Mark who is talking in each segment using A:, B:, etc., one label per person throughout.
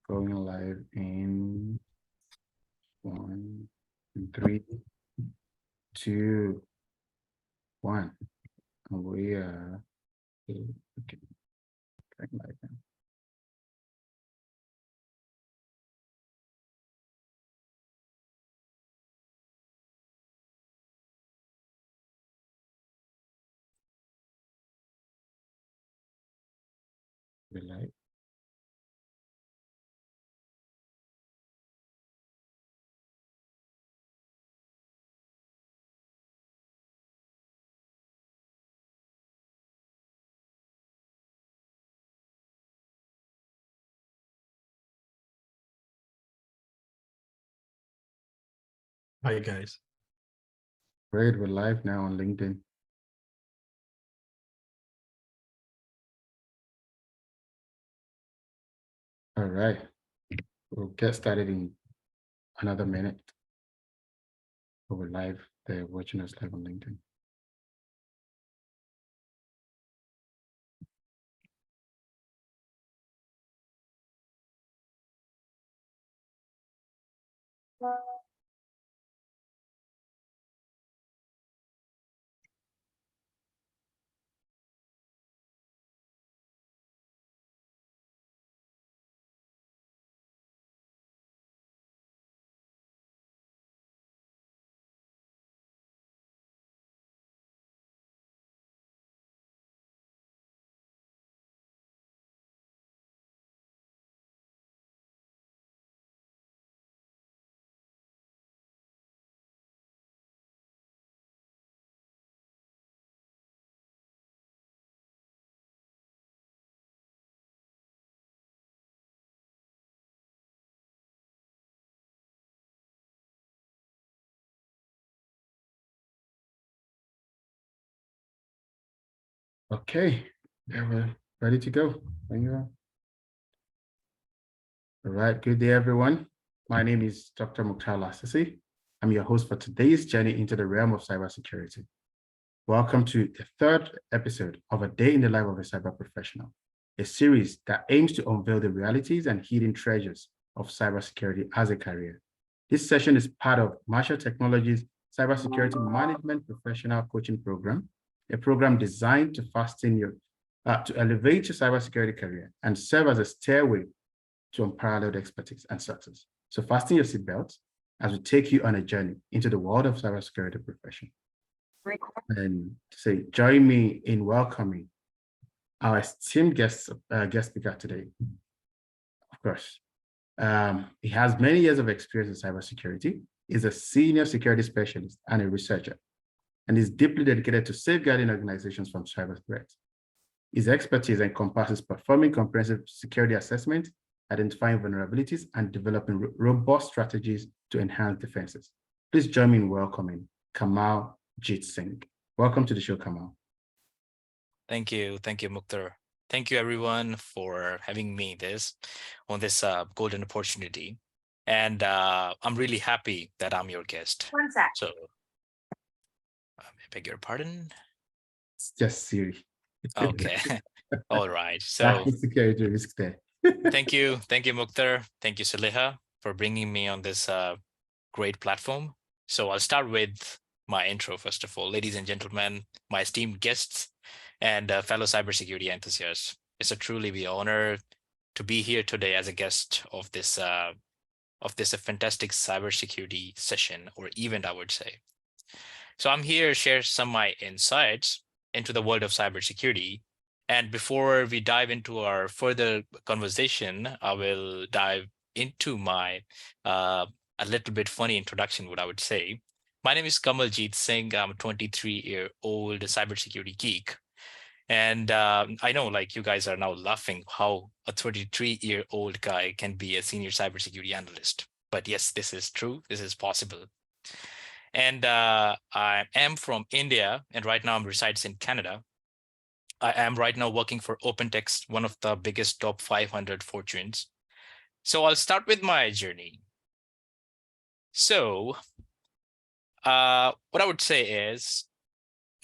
A: Going live in 1, 3, 2, 1. And we are okay. Going live now. We're live.
B: Hi, guys.
A: Great, we're live now on LinkedIn. All right, we'll get started in another minute. We're live. They're watching us live on LinkedIn. Okay, yeah, we're ready to go. When you are. All right, good day, everyone. My name is Dr. Mukhtar Lassisi. I'm your host for today's journey into the realm of cybersecurity. Welcome to the third episode of A Day in the Life of a Cyber Professional, a series that aims to unveil the realities and hidden treasures of cybersecurity as a career. This session is part of Marshall Technologies' Cybersecurity Management Professional Coaching Program, a program designed to to elevate your cybersecurity career and serve as a stairway to unparalleled expertise and success. So fasten your seatbelts as we take you on a journey into the world of cybersecurity profession. And say, join me in welcoming our esteemed guest speaker today. Of course, he has many years of experience in cybersecurity. He's a senior security specialist and a researcher, and is deeply dedicated to safeguarding organizations from cyber threats. His expertise encompasses performing comprehensive security assessments, identifying vulnerabilities, and developing robust strategies to enhance defenses. Please join me in welcoming Kamal Jeet Singh. Welcome to the show, Kamal.
C: Thank you, Mukhtar. Thank you, everyone, for having me on this golden opportunity. And I'm really happy that I'm your guest.
D: One sec.
C: So, I beg your pardon.
A: It's just Siri.
C: Okay. All right. So
A: security risk there.
C: thank you, Mukhtar. Thank you, Saleha, for bringing me on this great platform. So I'll start with my intro, first of all. Ladies and gentlemen, my esteemed guests and fellow cybersecurity enthusiasts, it's a truly be honor to be here today as a guest of this fantastic cybersecurity session or event, I would say. So I'm here to share some of my insights into the world of cybersecurity. And before we dive into our further conversation, I will dive into my a little bit funny introduction, what I would say. My name is Kamal Jeet Singh. I'm a 23-year-old cybersecurity geek. And I know, like, you guys are now laughing how a 23-year-old guy can be a senior cybersecurity analyst. But yes, this is true. This is possible. And I am from India, and right now I'm resides in Canada. I am right now working for OpenText, one of the biggest top 500 fortunes. So I'll start with my journey. So what I would say is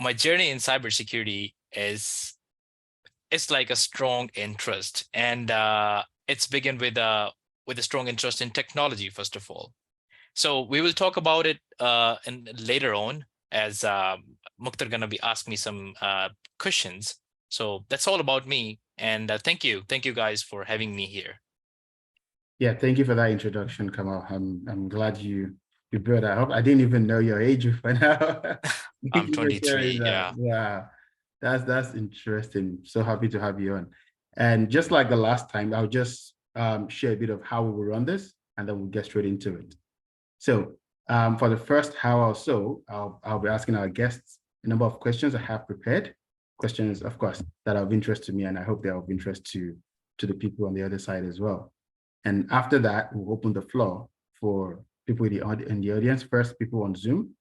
C: my journey in cybersecurity it's like a strong interest, and it's begun with with a strong interest in technology, first of all. So we will talk about it later on as Mukhtar gonna be asking me some questions. So that's all about me. And thank you guys for having me here.
A: Yeah, thank you for that introduction, Kamal. I'm glad you brought that up. I didn't even know your age for now. Thank
C: I'm
A: you for sharing
C: 23.
A: that.
C: Yeah.
A: Yeah, that's interesting. So happy to have you on. And just like the last time, I'll just share a bit of how we will run this, and then we'll get straight into it. So for the first hour or so, I'll be asking our guests a number of questions I have prepared. Questions, of course, that are of interest to me, and I hope they're of interest to the people on the other side as well. And after that, we'll open the floor for people in the audience. First, people on Zoom,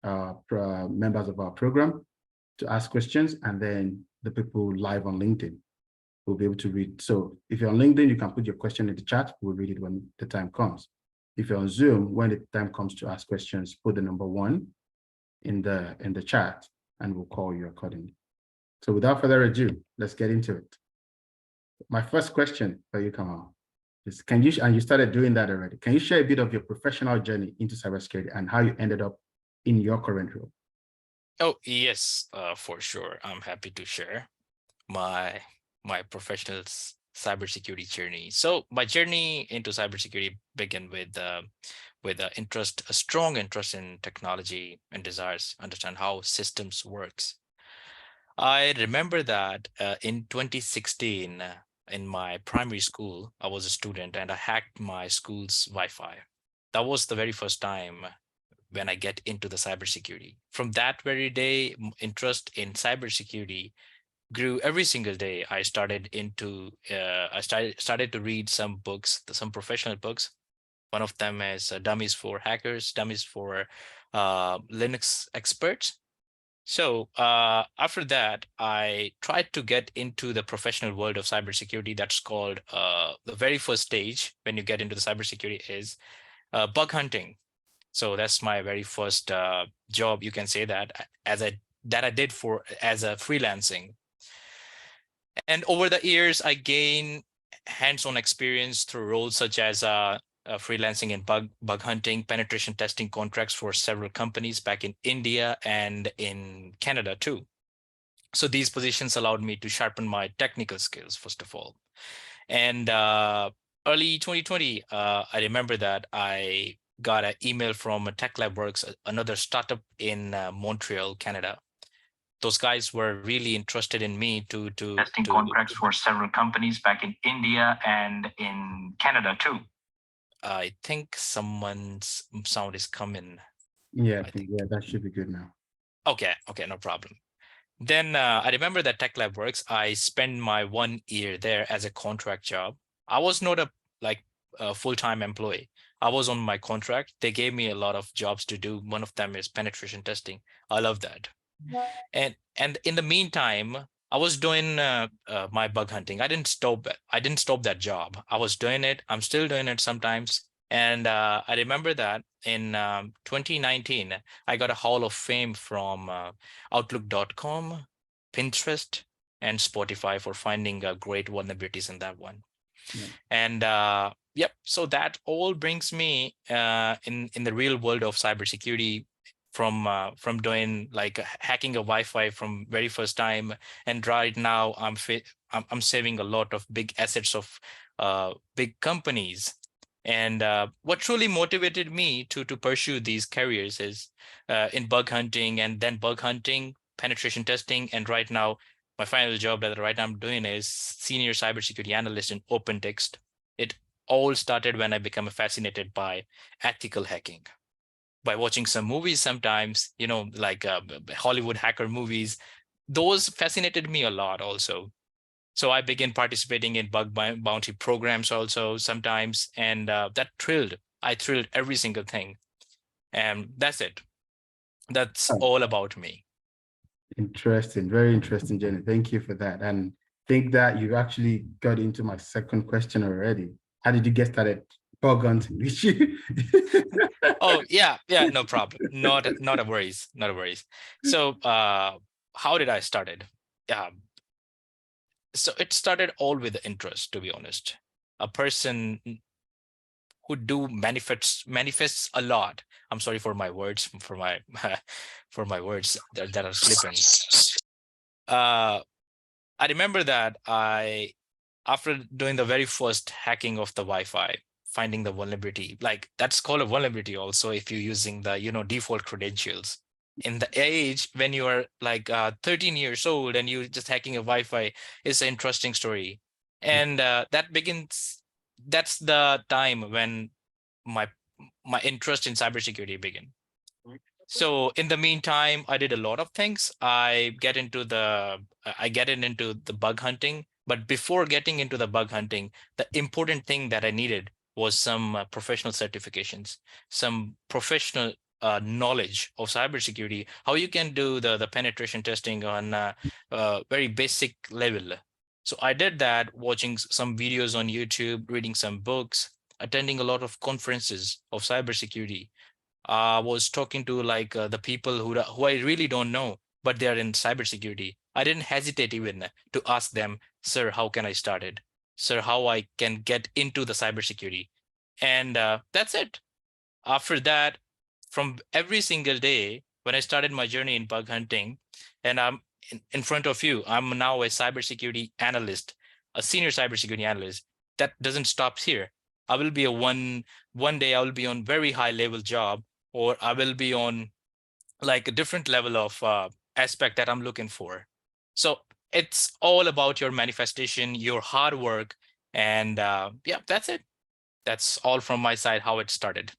A: members of our program, to ask questions, and then the people live on LinkedIn will be able to read. So if you're on LinkedIn, you can put your question in the chat. We'll read it when the time comes. If you're on Zoom, when the time comes to ask questions, put the number 1 in the chat, and we'll call you accordingly. So without further ado, let's get into it. My first question for you, Kamal, is and you started doing that already. Can you share a bit of your professional journey into cybersecurity and how you ended up in your current role?
C: Oh, yes, for sure. I'm happy to share my professional cybersecurity journey. So my journey into cybersecurity began with a strong interest in technology and desires to understand how systems works. I remember that in 2016, in my primary school, I was a student and I hacked my school's Wi-Fi. That was the very first time when I get into the cybersecurity. From that very day, interest in cybersecurity grew every single day. I started to read some books, some professional books. One of them is Dummies for Hackers, Dummies for Linux Experts. So after that, I tried to get into the professional world of cybersecurity. That's called the very first stage when you get into the cybersecurity is bug hunting. So that's my very first job. You can say that I did for as a freelancing. And over the years, I gained hands-on experience through roles such as freelancing in bug hunting, penetration testing contracts for several companies back in India and in Canada too. So these positions allowed me to sharpen my technical skills, first of all. And early 2020, I remember that I got an email from Tech Lab Works, another startup in Montreal, Canada. Those guys were really interested in me to testing contracts for several companies back in India and in Canada too. I think someone's sound is coming.
A: Yeah, yeah, that should be good now.
C: Okay, no problem. Then I remember that Tech Lab Works, I spent my 1 year there as a contract job. I was not a full-time employee. I was on my contract. They gave me a lot of jobs to do. One of them is penetration testing. I love that. And in the meantime, I was doing my bug hunting. I didn't stop that job. I was doing it. I'm still doing it sometimes. And I remember that in 2019, I got a Hall of Fame from Outlook.com, Pinterest, and Spotify for finding great vulnerabilities in that one.
A: Yeah.
C: And yep, so that all brings me in the real world of cybersecurity from doing like hacking a Wi-Fi from very first time, and right now I'm saving a lot of big assets of big companies. And what truly motivated me to pursue these careers is in bug hunting, and then bug hunting, penetration testing, and right now my final job that right now I'm doing is Senior Cybersecurity Analyst in OpenText. It all started when I became fascinated by ethical hacking. By watching some movies sometimes, like Hollywood hacker movies, those fascinated me a lot also. So I began participating in bug bounty programs also sometimes, and I thrilled every single thing. And that's it. That's all about me.
A: Interesting, very interesting, Jenny. Thank you for that. And think that you actually got into my second question already. How did you get started bug hunting?
C: Oh, yeah, no problem. Not a worries. So how did I started? So it started all with the interest, to be honest. A person who do manifests a lot. I'm sorry for my words, for my for my words that are slipping. I remember that after doing the very first hacking of the Wi-Fi, finding the vulnerability, like that's called a vulnerability also if you're using the default credentials. In the age when you are like 13 years old and you just hacking a Wi-Fi is an interesting story, and that's the time when my my interest in cybersecurity began. So in the meantime, I did a lot of things. I get into the bug hunting, but before getting into the bug hunting, the important thing that I needed was some professional certifications, some professional knowledge of cybersecurity, how you can do the penetration testing on very basic level. So I did that, watching some videos on YouTube, reading some books, attending a lot of conferences of cybersecurity. Was talking to like the people who I really don't know, but they are in cybersecurity. I didn't hesitate even to ask them, "Sir, how can I start it? Sir, how I can get into the cybersecurity?" And that's it. After that, from every single day when I started my journey in bug hunting, and I'm in front of you, I'm now a cybersecurity analyst, a senior cybersecurity analyst. That doesn't stop here. I will be a one day I will be on very high level job, or I will be on like a different level of aspect that I'm looking for. So it's all about your manifestation, your hard work, and yeah, that's it. That's all from my side, how it started.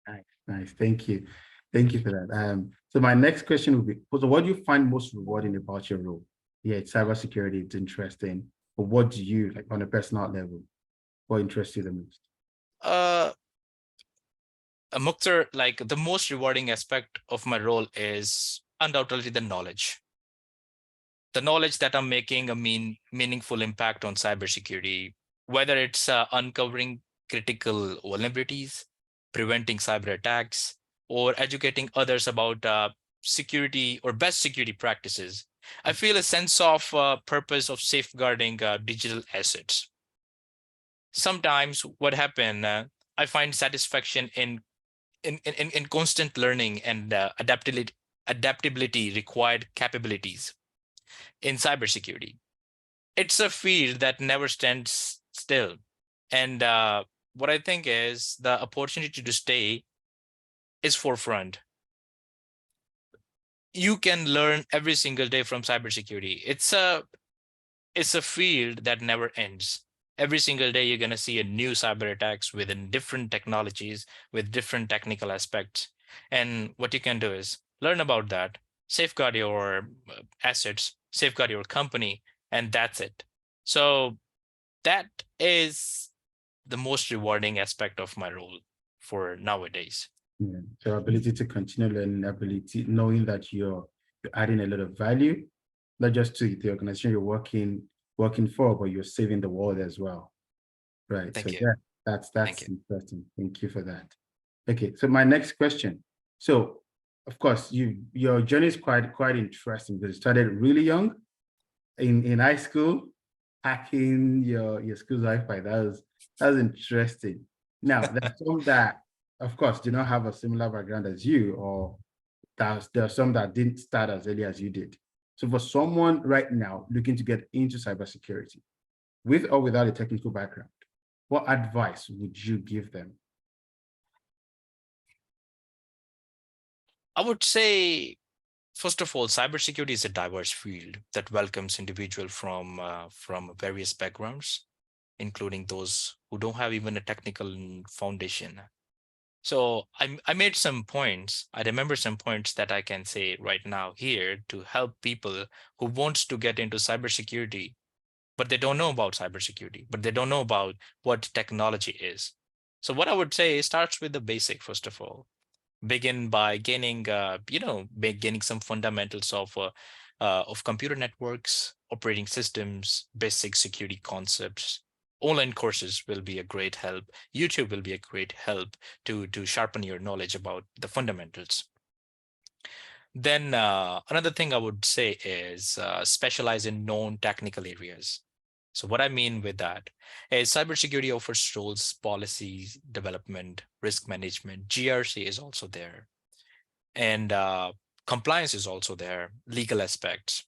A: Nice, nice. Thank you. Thank you for that. So my next question would be, so what do you find most rewarding about your role? Yeah, it's cybersecurity, it's interesting. But what do you, like on a personal level, what interests you the most?
C: Uh, Mukhtar, like the most rewarding aspect of my role is undoubtedly the knowledge that I'm making a meaningful impact on cybersecurity, whether it's uncovering critical vulnerabilities, preventing cyber attacks, or educating others about security or best security practices. I feel a sense of purpose of safeguarding digital assets. Sometimes what happen, I find satisfaction in constant learning and adaptability required capabilities in cybersecurity. It's a field that never stands still. And what I think is the opportunity to stay is forefront. You can learn every single day from cybersecurity. It's a field that never ends. Every single day, you're going to see a new cyber attacks within different technologies with different technical aspects. And what you can do is learn about that, safeguard your assets, safeguard your company, and that's it. So that is the most rewarding aspect of my role for nowadays.
A: Yeah. So ability to continue learning, ability, knowing that you're adding a lot of value, not just to the organization you're working for, but you're saving the world as well. Right.
C: Thank
A: So
C: you.
A: yeah,
C: Thank
A: that's
C: you.
A: interesting. Thank you for that. Okay. So my next question. So of course, your journey is quite interesting because you started really young in high school, hacking your school's Wi-Fi. That was interesting. Now, there's some that, of course, do not have a similar background as you, or there are some that didn't start as early as you did. So for someone right now looking to get into cybersecurity, with or without a technical background, what advice would you give them?
C: I would say, first of all, cybersecurity is a diverse field that welcomes individuals from various backgrounds, including those who don't have even a technical foundation. So I made some points. I remember some points that I can say right now here to help people who wants to get into cybersecurity, but they don't know about cybersecurity, but they don't know about what technology is. So what I would say starts with the basic, first of all. Begin by gaining, gaining some fundamentals of computer networks, operating systems, basic security concepts. Online courses will be a great help. YouTube will be a great help to sharpen your knowledge about the fundamentals. Then another thing I would say is specialize in known technical areas. So what I mean with that is cybersecurity offers roles, policies, development, risk management. GRC is also there, and compliance is also there, legal aspects.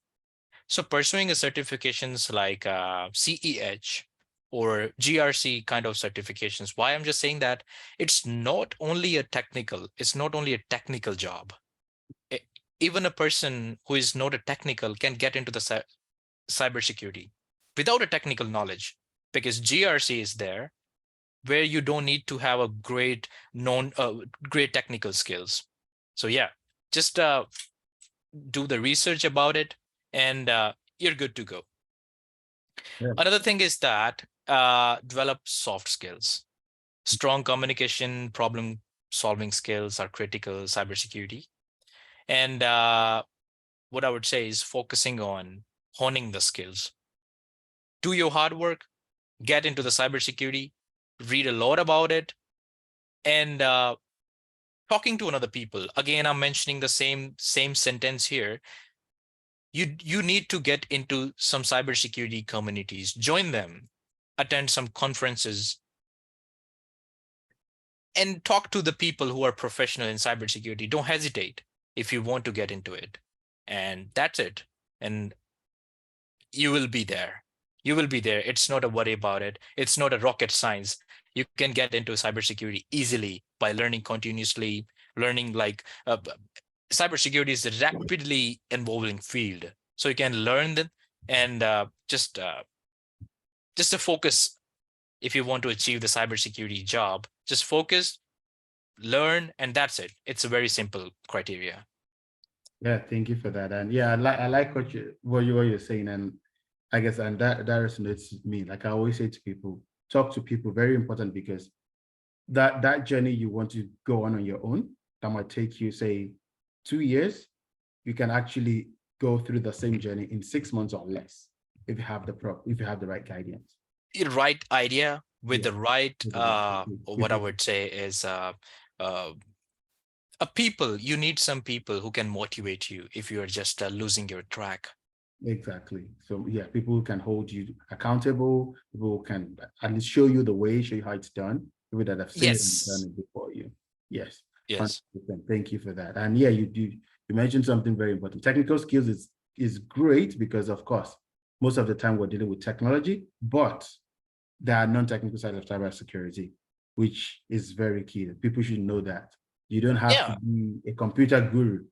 C: So pursuing a certifications like CEH or GRC kind of certifications. Why I'm just saying that it's not only it's not only a technical job. E- Even a person who is not a technical can get into the cybersecurity without a technical knowledge, because GRC is there where you don't need to have a great technical skills. So yeah, just do the research about it, and you're good to go.
A: Yeah.
C: Another thing is that develop soft skills. Strong communication, problem solving skills are critical cybersecurity. And what I would say is focusing on honing the skills. Do your hard work, get into the cybersecurity, read a lot about it, and talking to another people. Again, I'm mentioning the same sentence here. You need to get into some cybersecurity communities, join them, attend some conferences, and talk to the people who are professional in cybersecurity. Don't hesitate if you want to get into it. And that's it. And you will be there. You will be there. It's not a worry about it. It's not a rocket science. You can get into cybersecurity easily by learning continuously, learning cybersecurity is a rapidly evolving field. So you can learn them, and just to focus. If you want to achieve the cybersecurity job, just focus, learn, and that's it. It's a very simple criteria.
A: Yeah, thank you for that. And yeah, I like what you're saying, and I guess and that resonates with me. Like I always say to people, talk to people, very important, because that journey you want to go on your own, that might take you, say, 2 years, you can actually go through the same journey in 6 months or less if you have the right guidance.
C: The right idea with
A: Yeah.
C: the right
A: With the right
C: what I
A: people.
C: would say is a people. You need some people who can motivate you if you are just losing your track.
A: Exactly. So yeah, people who can hold you accountable, people who can at least show you the way, show you how it's done, people that have seen it and done
C: Yes.
A: it before you. Yes.
C: Yes.
A: 100%. Thank you for that. And yeah, you mentioned something very important. Technical skills is great because of course, most of the time we're dealing with technology, but there are non-technical side of cybersecurity, which is very key. People should know that you don't have to
C: Yeah.
A: be a computer guru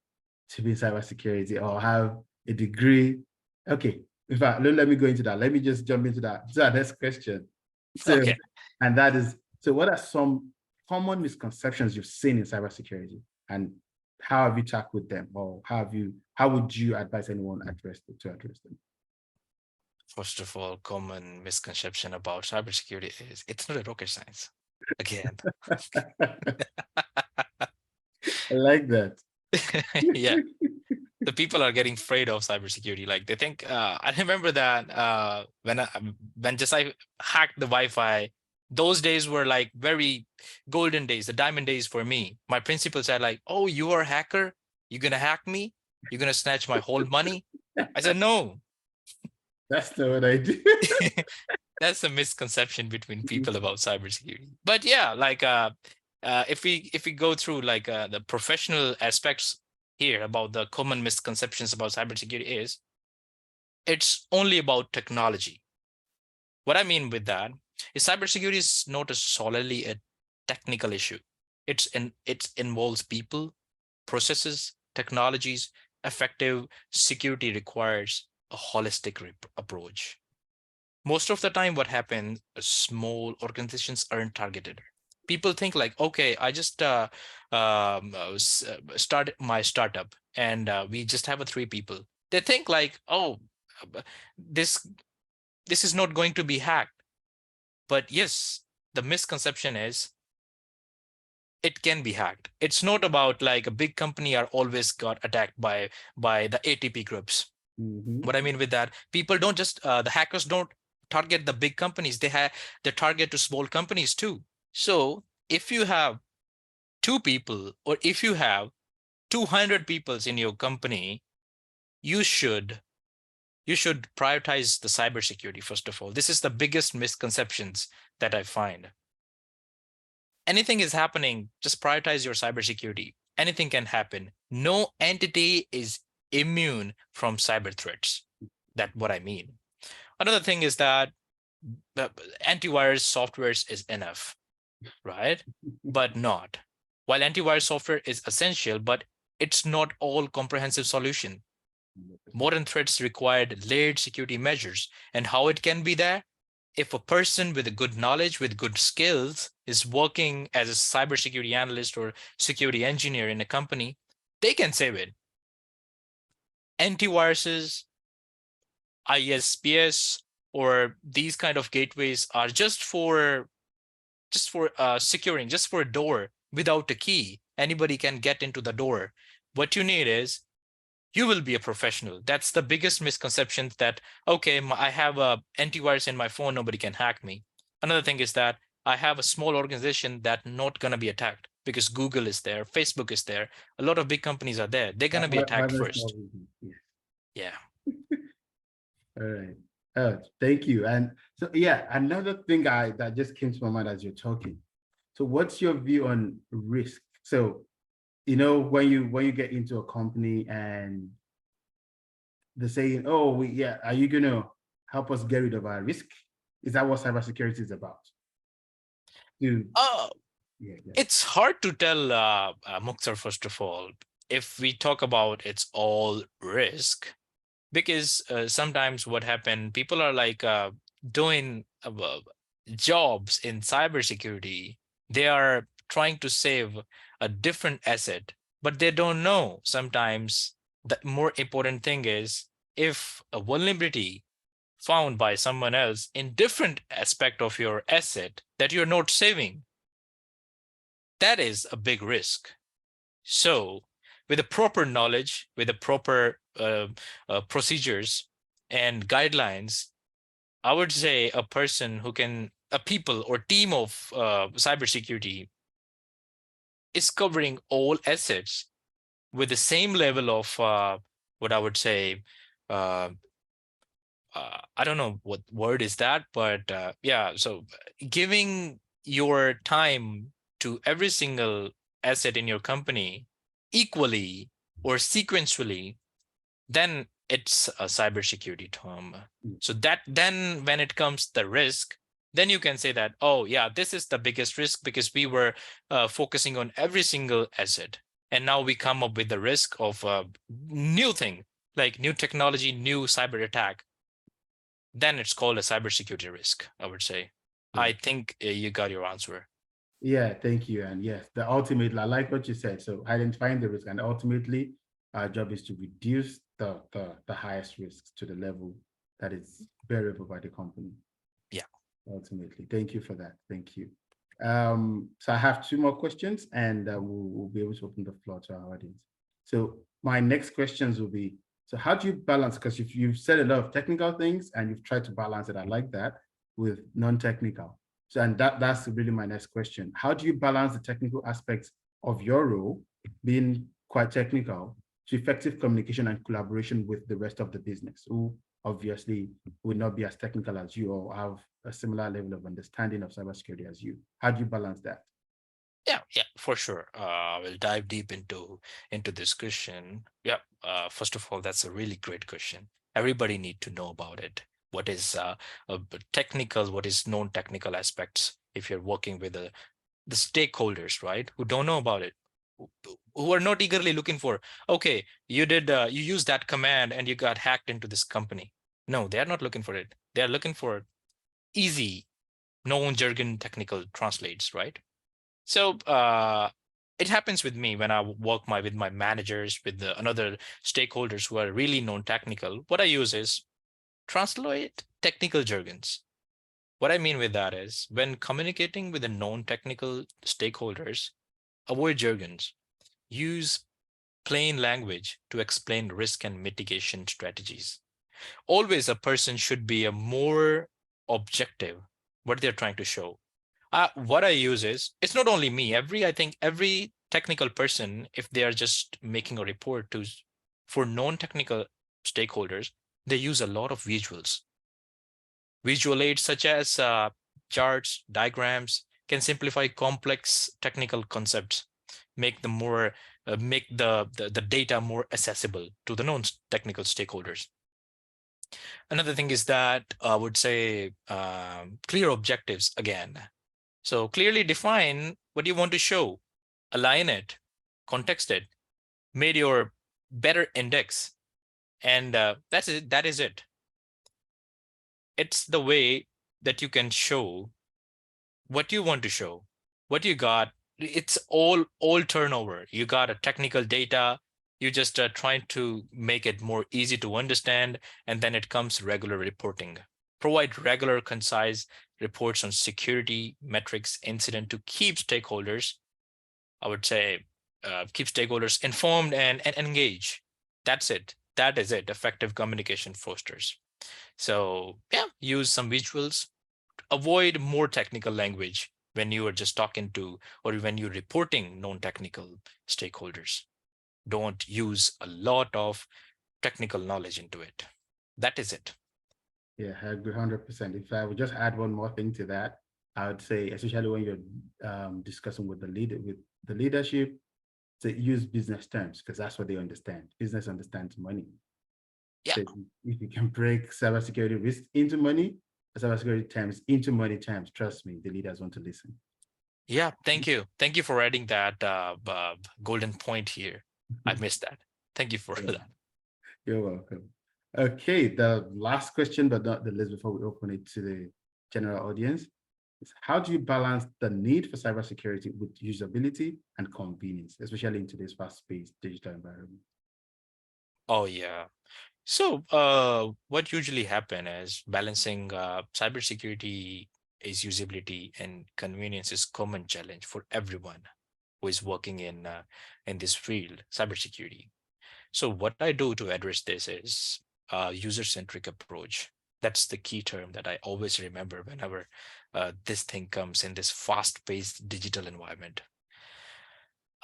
A: to be in cybersecurity or have a degree. Okay, in fact, let me go into that. Let me just jump into that. So next question. So,
C: Okay.
A: and that is, so what are some common misconceptions you've seen in cybersecurity, and how have you tackled them, or how would you advise anyone to address them?
C: First of all, common misconception about cybersecurity is it's not a rocket science. Again.
A: I like that.
C: Yeah. The people are getting afraid of cybersecurity. Like they think, I remember that when just I hacked the Wi-Fi, those days were like very golden days, the diamond days for me. My principal said like, "Oh, you are a hacker? You're gonna hack me? You're gonna snatch my whole money?" I said, "No."
A: That's not what I do.
C: That's a misconception between people about cybersecurity. But yeah, like if we go through like the professional aspects here about the common misconceptions about cybersecurity is it's only about technology. What I mean with that is cybersecurity is not solely a technical issue. It involves people, processes, technologies. Effective security requires a holistic approach. Most of the time what happens, small organizations aren't targeted. People think like, okay, I just start my startup, and we just have 3 people. They think like, oh, this this is not going to be hacked. But yes, the misconception is it can be hacked. It's not about like a big company are always got attacked by the ATP groups.
A: Mhm.
C: What I mean with that, people don't just the hackers don't target the big companies. They target to small companies too. So if you have 2 people, or if you have 200 people in your company, you should you should prioritize the cybersecurity, first of all. This is the biggest misconceptions that I find. Anything is happening, just prioritize your cybersecurity. Anything can happen. No entity is immune from cyber threats. That's what I mean. Another thing is that antivirus softwares is enough, right? But not. While antivirus software is essential, but it's not all comprehensive solution. Modern threats required layered security measures, and how it can be there? If a person with a good knowledge, with good skills, is working as a cybersecurity analyst or security engineer in a company, they can save it. Antiviruses, ISPs, or these kind of gateways are just for securing, just for a door without a key. Anybody can get into the door. What you need is, you will be a professional. That's the biggest misconception, that, okay, I have a antivirus in my phone, nobody can hack me. Another thing is that I have a small organization that not gonna be attacked because Google is there, Facebook is there, a lot of big companies are there. They're gonna be attacked first. Yeah.
A: All right. Thank you. And so, yeah, another thing that just came to my mind as you're talking. So what's your view on risk? So, when you get into a company and they're saying, oh, are you going to help us get rid of our risk? Is that what cybersecurity is about?
C: It's hard to tell, Mukhtar, first of all, if we talk about it's all risk, because sometimes what happened, people are like doing jobs in cybersecurity. They are trying to save a different asset, but they don't know. Sometimes the more important thing is, if a vulnerability found by someone else in different aspect of your asset that you're not saving, that is a big risk. So with the proper knowledge, with the proper procedures and guidelines, I would say a person who can, a people or team of cybersecurity is covering all assets with the same level of what I would say, I don't know what word is that, but yeah, so giving your time to every single asset in your company equally or sequentially, then it's a cybersecurity term. So that then when it comes the risk, then you can say that, oh yeah, this is the biggest risk because we were focusing on every single asset. And now we come up with the risk of a new thing, like new technology, new cyber attack. Then it's called a cybersecurity risk, I would say. I think you got your answer.
A: Yeah, thank you. And yes, the ultimate, I like what you said. So identifying the risk, and ultimately our job is to reduce the highest risks to the level that is bearable by the company.
C: Yeah.
A: Ultimately. Thank you for that. Thank you. So I have two more questions, and we'll be able to open the floor to our audience. So my next questions will be, so how do you balance, because if you've said a lot of technical things and you've tried to balance it, I like that, with non-technical. So, and that's really my next question. How do you balance the technical aspects of your role, being quite technical, to effective communication and collaboration with the rest of the business, who obviously would not be as technical as you or have a similar level of understanding of cybersecurity as you? How do you balance that?
C: Yeah, for sure. We'll dive deep into this question. Yeah, first of all, that's a really great question. Everybody need to know about it. What is technical, what is non-technical aspects if you're working with the stakeholders, right? Who don't know about it, who are not eagerly looking for, okay, you used that command and you got hacked into this company. No, they are not looking for it. They are looking for easy, known jargon technical translates, right? So it happens with me when I work with my managers, with the another stakeholders who are really non-technical. What I use is translate technical jargons. What I mean with that is, when communicating with the non-technical stakeholders, avoid jargons. Use plain language to explain risk and mitigation strategies. Always a person should be a more objective what they're trying to show. What I use is, it's not only me, I think every technical person, if they are just making a report for non-technical stakeholders, they use a lot of visuals. Visual aids such as charts, diagrams can simplify complex technical concepts, make them more make the data more accessible to the non-technical stakeholders. Another thing is that I would say clear objectives again. So clearly define what you want to show, align it, context it, made your better index, and that's it. That is it. It's the way that you can show what you want to show, what you got. It's all turnover. You got a technical data. You just trying to make it more easy to understand, and then it comes regular reporting. Provide regular, concise reports on security metrics, incident to keep stakeholders, I would say, keep stakeholders informed and engage. That's it. That is it. Effective communication fosters. So yeah, use some visuals. Avoid more technical language when you are just talking to or when you're reporting non-technical stakeholders. Don't use a lot of technical knowledge into it. That is it.
A: Yeah, I agree 100%. If I would just add one more thing to that, I would say, especially when you're discussing with the leadership, to use business terms because that's what they understand. Business understands money.
C: Yeah.
A: So if you can break cybersecurity risk into money, cybersecurity terms into money terms, trust me, the leaders want to listen.
C: Yeah, thank you. Thank you for adding that golden point here. I missed that. Thank you for
A: Yeah.
C: that.
A: You're welcome. Okay, the last question, but not the least before we open it to the general audience, is how do you balance the need for cybersecurity with usability and convenience, especially in today's fast-paced digital environment?
C: Oh, yeah. So what usually happen is balancing cybersecurity is usability and convenience is common challenge for everyone who is working in this field, cybersecurity. So what I do to address this is user-centric approach. That's the key term that I always remember whenever this thing comes in this fast-paced digital environment.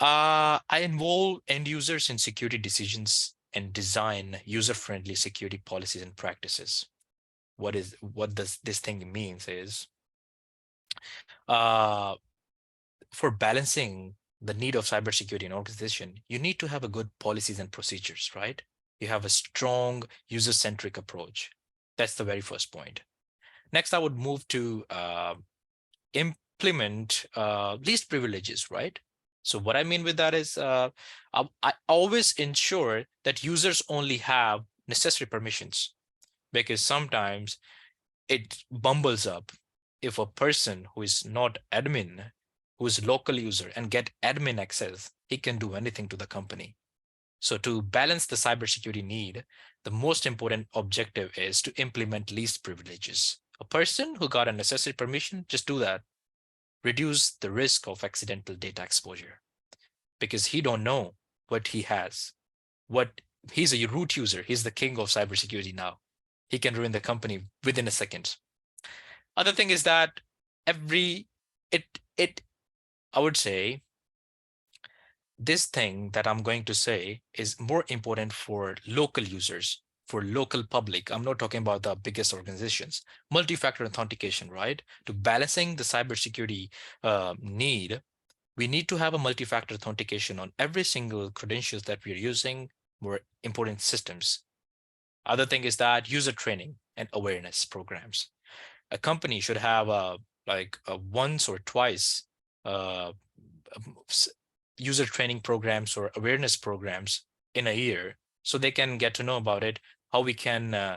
C: I involve end users in security decisions and design user-friendly security policies and practices. What does this thing means is uh, for balancing the need of cybersecurity in organization, you need to have a good policies and procedures, right? You have a strong user-centric approach. That's the very first point. Next, I would move to implement least privileges, right? So what I mean with that is I always ensure that users only have necessary permissions, because sometimes it bumbles up if a person who is not admin, who is local user and get admin access, he can do anything to the company. So to balance the cybersecurity need, the most important objective is to implement least privileges. A person who got a necessary permission, just do that. Reduce the risk of accidental data exposure because he don't know what he has. What he's a root user. He's the king of cybersecurity now. He can ruin the company within a second. Other thing is that I would say this thing that I'm going to say is more important for local users, for local public. I'm not talking about the biggest organizations. Multi-factor authentication, right? To balancing the cybersecurity need, we need to have a multi-factor authentication on every single credentials that we're using for important systems. Other thing is that user training and awareness programs. A company should have a once or twice user training programs or awareness programs in a year, so they can get to know about it, how we can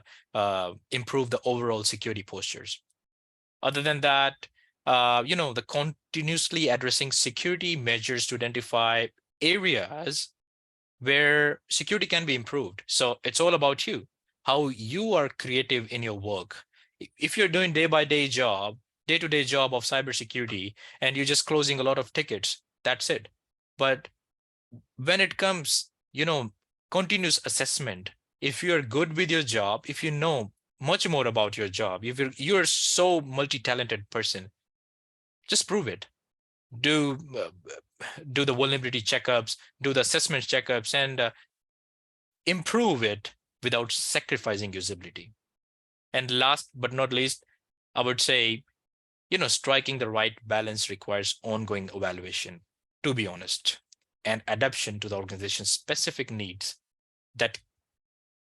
C: improve the overall security postures. Other than that, the continuously addressing security measures to identify areas where security can be improved. So it's all about you, how you are creative in your work. If you're doing day-to-day job of cybersecurity and you're just closing a lot of tickets, that's it. But when it comes, continuous assessment, if you're good with your job, if you know much more about your job, if you're so multi-talented person, just prove it. Do the vulnerability checkups, do the assessment checkups, and improve it without sacrificing usability. And last but not least, I would say, striking the right balance requires ongoing evaluation, to be honest, and adaptation to the organization's specific needs, that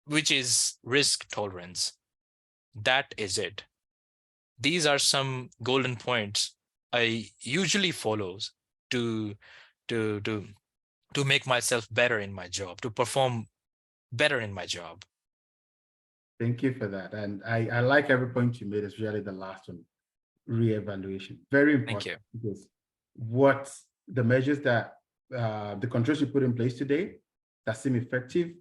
C: which is risk tolerance. That is it. These are some golden points I usually follows to to to to make myself better in my job, to perform better in my job.
A: Thank you for that. And I like every point you made, especially the last one, reevaluation. Very important.
C: Thank you.
A: Because what the measures that the controls you put in place today that seem effective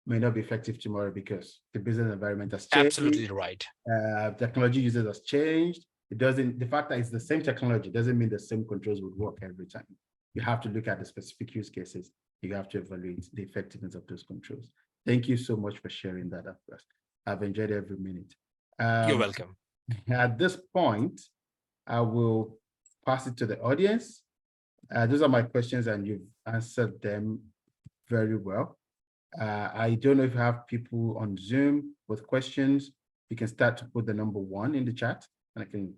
A: may not be effective tomorrow because the business environment has changed.
C: Absolutely right.
A: Technology users has changed. The fact that it's the same technology doesn't mean the same controls would work every time. You have to look at the specific use cases. You have to evaluate the effectiveness of those controls. Thank you so much for sharing that up for us. I've enjoyed every minute.
C: You're welcome.
A: At this point, I will pass it to the audience. Those are my questions and you've answered them very well. I don't know if you have people on Zoom with questions. You can start to put the number 1 in the chat and I can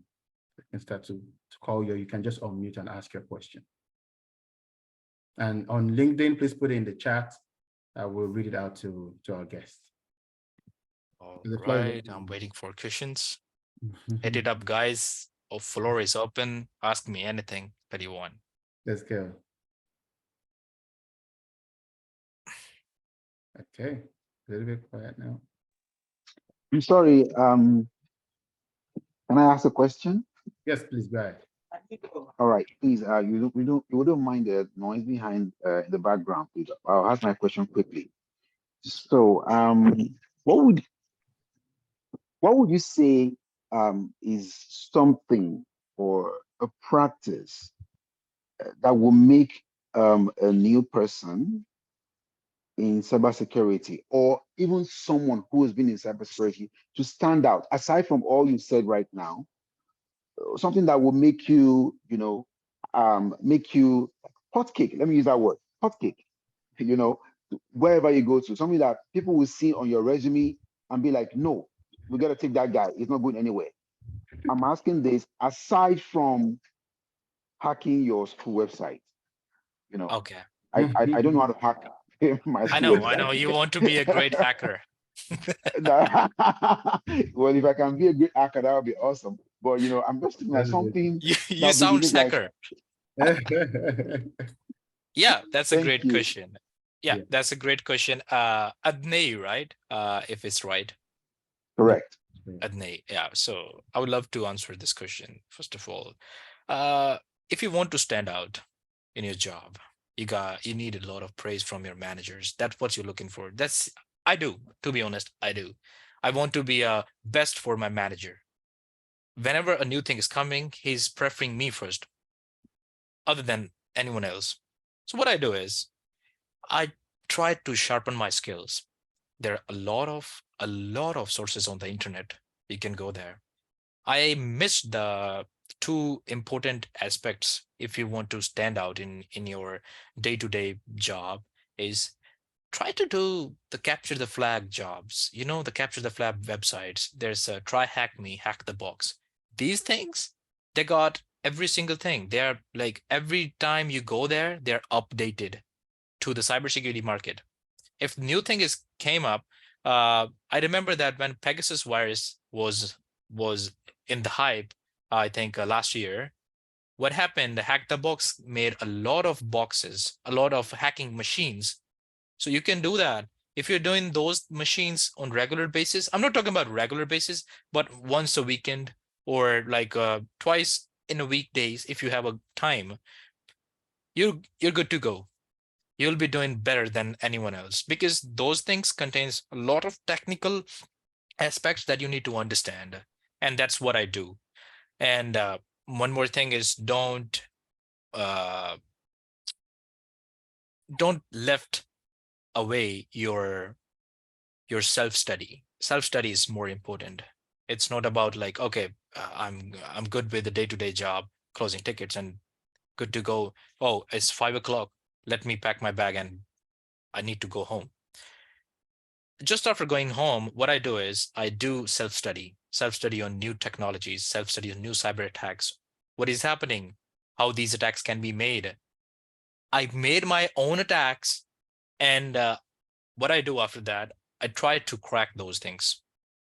A: start to call you. You can just unmute and ask your question. And on LinkedIn, please put it in the chat. I will read it out to our guests.
C: All right, I'm waiting for questions. Hit it up, guys. Oh, floor is open. Ask me anything that you want.
A: Let's go. Okay, a little bit quiet now.
D: I'm sorry. Can I ask a question?
A: Yes, please go ahead.
D: All right, please. You wouldn't mind the noise behind in the background, please. I'll ask my question quickly. So, what would you say is something or a practice that will make a new person in cybersecurity, or even someone who has been in cybersecurity, to stand out, aside from all you said right now, something that will make you, make you hot cake. Let me use that word, hot cake, wherever you go to, something that people will see on your resume and be like, no, we got to take that guy. He's not going anywhere. I'm asking this aside from hacking your school website.
C: Okay.
D: I don't know how to hack my
C: I
D: school
C: know.
D: website.
C: You want to be a great hacker.
D: Well, if I can be a great hacker, that would be awesome. But I'm just thinking like something.
C: You sound hacker.
D: Like...
C: Yeah, that's a
D: Thank
C: great
D: you.
C: question. Yeah, that's a great question. Adnei, right? If it's right.
D: Correct.
C: Adnei, yeah. So I would love to answer this question. First of all, if you want to stand out in your job, you need a lot of praise from your managers. That's what you're looking for. I do, to be honest, I do. I want to be a best for my manager. Whenever a new thing is coming, he's preferring me first, other than anyone else. So what I do is I try to sharpen my skills. There are a lot of sources on the internet. You can go there. I missed the 2 important aspects if you want to stand out in your day-to-day job is try to do the capture the flag jobs, the capture the flag websites. There's a try hack me, hack the box. These things, they got every single thing. They're like every time you go there, they're updated to the cybersecurity market. If new thing came up, I remember that when Pegasus virus was in the hype, I think last year, what happened, the Hack the Box made a lot of boxes, a lot of hacking machines. So you can do that. If you're doing those machines on regular basis, I'm not talking about regular basis, but once a weekend or like twice in a weekdays, if you have a time, you're good to go. You'll be doing better than anyone else because those things contains a lot of technical aspects that you need to understand. And that's what I do. And one more thing is don't left away your self-study. Self-study is more important. It's not about like, okay, I'm good with the day-to-day job, closing tickets and good to go. Oh, it's 5 o'clock. Let me pack my bag and I need to go home. just after going home, what I do is I do self-study on new technologies, self-study on new cyber attacks. What is happening? How these attacks can be made. I made my own attacks, and what I do after that, I try to crack those things.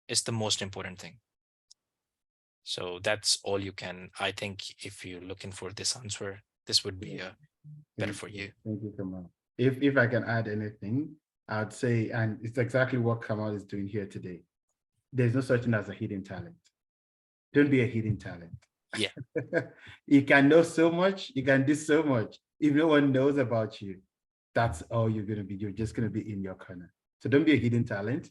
C: It's the most important thing. So that's all you can. I think if you're looking for this answer, this would be better for you.
A: Thank you, Kamal. If I can add anything, I'd say, and it's exactly what Kamal is doing here today. There's no such thing as a hidden talent. Don't be a hidden talent.
C: Yeah.
A: You can know so much, you can do so much. If no one knows about you, that's all you're going to be. You're just going to be in your corner. So don't be a hidden talent.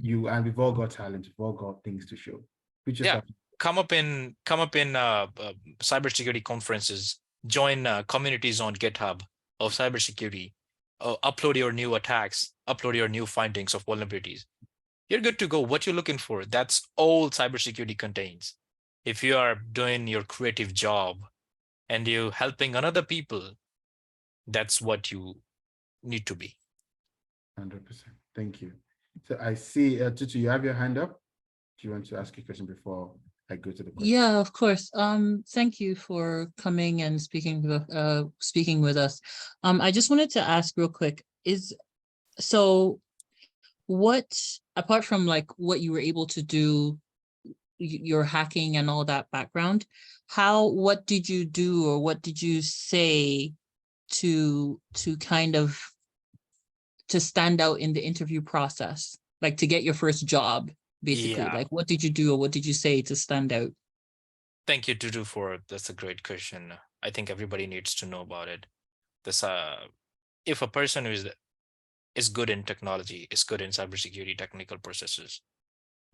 A: We've all got talent. We've all got things to show. We just have to
C: come up in cybersecurity conferences, join communities on GitHub of cybersecurity, upload your new attacks, upload your new findings of vulnerabilities. You're good to go. What you're looking for, that's all cybersecurity contains. If you are doing your creative job and you helping another people, that's what you need to be.
A: 100%. Thank you. So I see, Tutu, you have your hand up. Do you want to ask a question before I go to the question?
E: Yeah, of course. Thank you for coming and speaking with us. I just wanted to ask real quick, what, apart from like what you were able to do, your hacking and all that background, what did you do or what did you say to kind of to stand out in the interview process, like to get your first job, basically?
C: Yeah.
E: Like what did you do or what did you say to stand out?
C: Thank you, Tutu, that's a great question. I think everybody needs to know about it. This if a person is good in technology, is good in cybersecurity technical processes,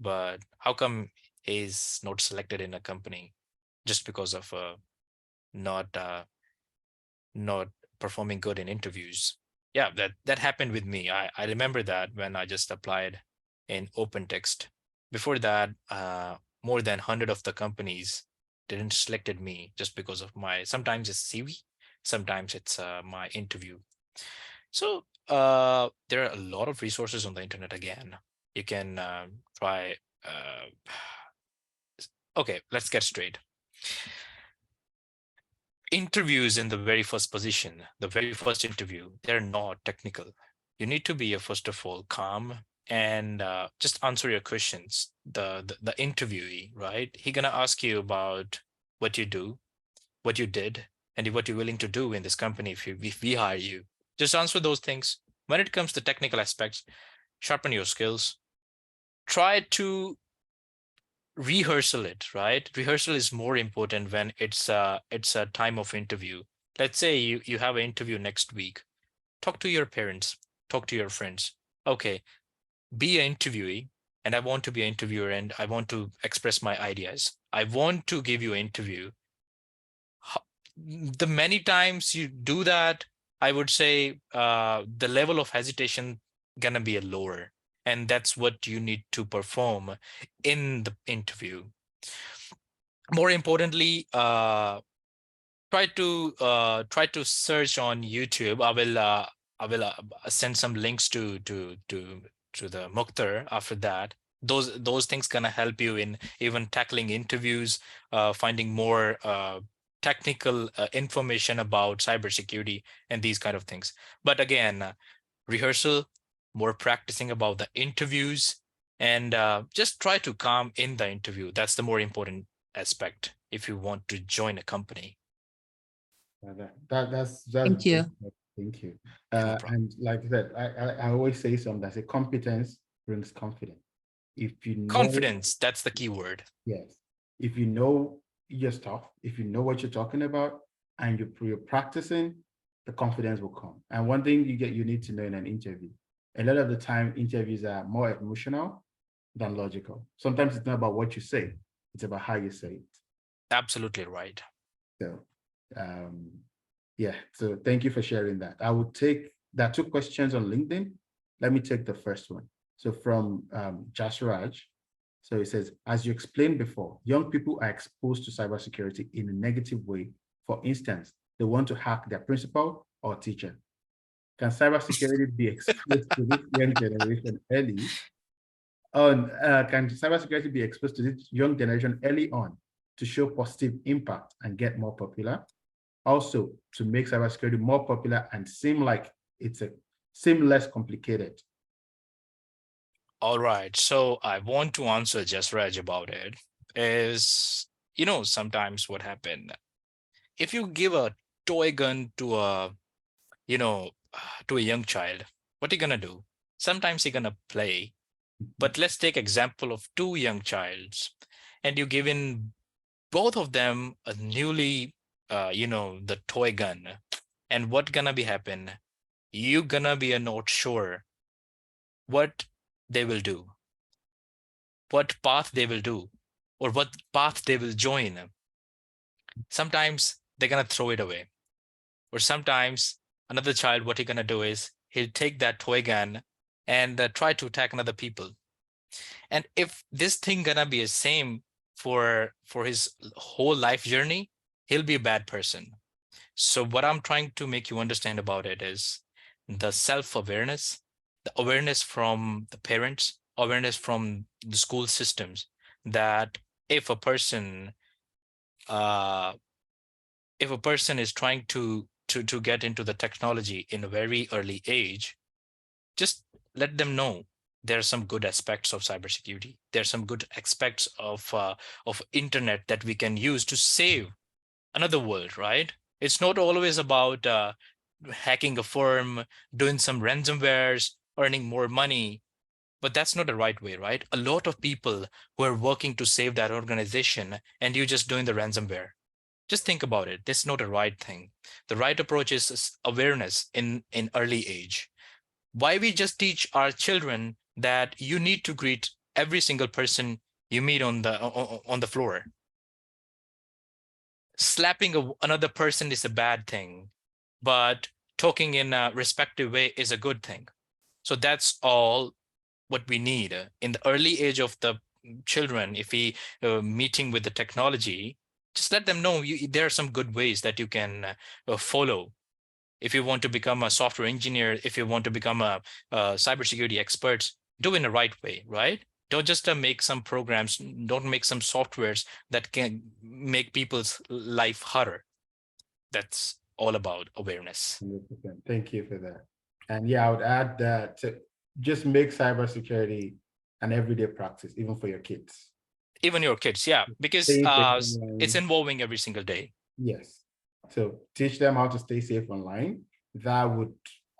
C: but how come he's not selected in a company just because of not performing good in interviews? Yeah, that happened with me. I remember that when I just applied in open text. Before that, more than 100 of the companies didn't selected me just because of sometimes it's CV, sometimes it's my interview. So there are a lot of resources on the internet. Again, you can try. Okay, let's get straight. Interviews in the very first position, the very first interview, they're not technical. You need to be, first of all, calm and just answer your questions. The interviewee, right? He's gonna ask you about what you do, what you did, and what you're willing to do in this company if we hire you. Just answer those things. When it comes to technical aspects, sharpen your skills. Try to rehearsal it, right? Rehearsal is more important when it's a time of interview. Let's say you have an interview next week. Talk to your parents, talk to your friends. Okay, be an interviewee, and I want to be an interviewer, and I want to express my ideas. I want to give you an interview. The many times you do that, I would say the level of hesitation gonna be lower. And that's what you need to perform in the interview. More importantly, try to search on YouTube. I will send some links to the Mukhtar after that. Those things gonna help you in even tackling interviews, finding more technical information about cybersecurity and these kind of things. But again, rehearsal, more practicing about the interviews, and just try to calm in the interview. That's the more important aspect if you want to join a company.
A: That's
E: Thank you.
A: Thank you.
C: No problem.
A: And like I said, I always say something that say competence brings confidence. If you know,
C: confidence, that's the key word.
A: yes. If you know your stuff, if you know what you're talking about, and you're practicing, the confidence will come. And one thing you need to know in an interview, a lot of the time interviews are more emotional than logical. Sometimes it's not about what you say, it's about how you say it.
C: Absolutely right.
A: So yeah, so thank you for sharing that. I will take that 2 questions on LinkedIn. Let me take the first one. So from Jasraj. So it says, as you explained before, young people are exposed to cybersecurity in a negative way. For instance, they want to hack their principal or teacher. can cybersecurity be exposed to this young generation early? Can cybersecurity be exposed to this young generation early on to show positive impact and get more popular? Also, to make cybersecurity more popular and seem less complicated.
C: All right. So I want to answer just Raj about it. Is sometimes what happened if you give a toy gun to a to a young child, what are you gonna do? Sometimes you're gonna play. But let's take example of two young childs, and you give in both of them a newly, the toy gun, and what gonna be happen? You gonna be not sure what they will do, what path they will do, or what path they will join. Sometimes they're gonna throw it away, or sometimes another child, what he's gonna do is he'll take that toy gun and try to attack another people. And if this thing gonna be the same for his whole life journey, he'll be a bad person. So what I'm trying to make you understand about it is the self-awareness, the awareness from the parents, awareness from the school systems, that if a person is trying to get into the technology in a very early age, just let them know there are some good aspects of cybersecurity. There are some good aspects of internet that we can use to save another world, right? It's not always about hacking a firm, doing some ransomwares, earning more money, but that's not the right way, right? A lot of people who are working to save that organization, and you just doing the ransomware. Just think about it. That's not the right thing. The right approach is awareness in early age. Why we just teach our children that you need to greet every single person you meet on the floor. Slapping another person is a bad thing, but talking in a respectful way is a good thing. So that's all what we need in the early age of the children. If we meeting with the technology, just let them know there are some good ways that you can follow. If you want to become a software engineer, if you want to become a cybersecurity expert, do it in the right way, right? Don't just make some programs, don't make some softwares that can make people's life harder. That's all about awareness.
A: 100%. Thank you for that. And yeah, I would add that to just make cybersecurity an everyday practice, even for your kids.
C: Even your kids, yeah, because
A: Stay safe
C: it's
A: online.
C: involving every single day.
A: Yes. So teach them how to stay safe online. That would,